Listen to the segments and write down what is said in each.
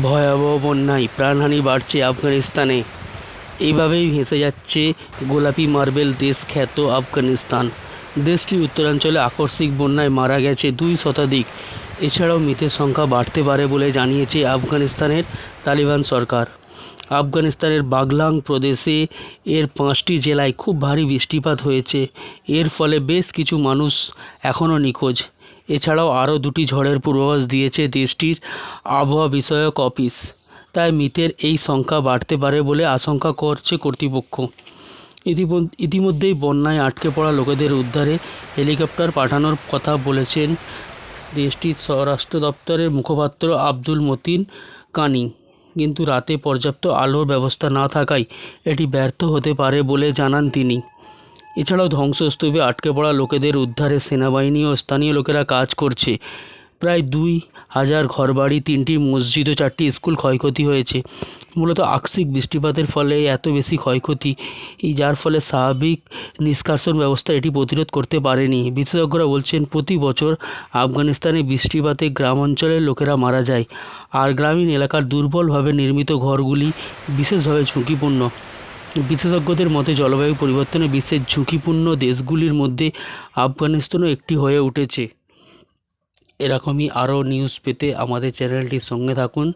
ভয়াবহ বন্যায় প্রাণহানি বাড়ছে আফগানিস্তানে। এইভাবেই ভেসে যাচ্ছে গোলাপি মার্বেল দেশ খ্যাত আফগানিস্তান। দেশটির উত্তরাঞ্চলে আকস্মিক বন্যায় মারা গেছে 2 শতাধিক। এছাড়াও মৃতের সংখ্যা বাড়তে পারে বলে জানিয়েছে আফগানিস্তানের তালিবান সরকার। আফগানিস্তানের বাগলাং প্রদেশে এর 5টি জেলায় খুব ভারী বৃষ্টিপাত হয়েছে। এর ফলে বেশ কিছু মানুষ এখনও নিখোঁজ। এছাড়াও আরও 2টি ঝড়ের পূর্বাভাস দিয়েছে দেশটির আবহাওয়া বিষয়ক অফিস। তাই মৃতের এই সংখ্যা বাড়তে পারে বলে আশঙ্কা করছে কর্তৃপক্ষ। ইতিমধ্যেই বন্যায় আটকে পড়া লোকেদের উদ্ধারে হেলিকপ্টার পাঠানোর কথা বলেছেন দেশটির স্বরাষ্ট্র দপ্তরের মুখপাত্র আব্দুল মতিন কানি। কিন্তু রাতে পর্যাপ্ত আলোর ব্যবস্থা না থাকায় এটি ব্যর্থ হতে পারে বলে জানান তিনি। এছাড়াও ধ্বংসস্তূপে আটকে পড়া লোকেদের উদ্ধারে সেনাবাহিনী ও স্থানীয় লোকেরা কাজ করছে। প্রায় 2000 ঘরবাড়ি, 3টি মসজিদ ও 4টি স্কুল ক্ষয়ক্ষতি হয়েছে। মূলত আকস্মিক বৃষ্টিপাতের ফলে এত বেশি ক্ষয়ক্ষতি, যার ফলে স্বাভাবিক নিষ্কাশন ব্যবস্থা এটি প্রতিরোধ করতে পারেনি। বিশেষজ্ঞরা বলছেন প্রতি বছর আফগানিস্তানে বৃষ্টিপাতে গ্রাম অঞ্চলের লোকেরা মারা যায়, আর গ্রামীণ এলাকার দুর্বলভাবে নির্মিত ঘরগুলি বিশেষভাবে ঝুঁকিপূর্ণ। বিশেষজ্ঞদের মতে জলবায়ু পরিবর্তনে বিশ্বের ঝুঁকিপূর্ণ দেশগুলির মধ্যে আফগানিস্তানও একটি হয়ে উঠেছে। এরকমই আরও নিউজ পেতে আমাদের চ্যানেলটির সঙ্গে থাকুন,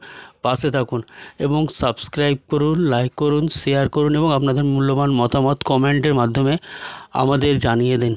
পাশে থাকুন এবং সাবস্ক্রাইব করুন, লাইক করুন, শেয়ার করুন এবং আপনাদের মূল্যবান মতামত কমেন্টের মাধ্যমে আমাদের জানিয়ে দিন।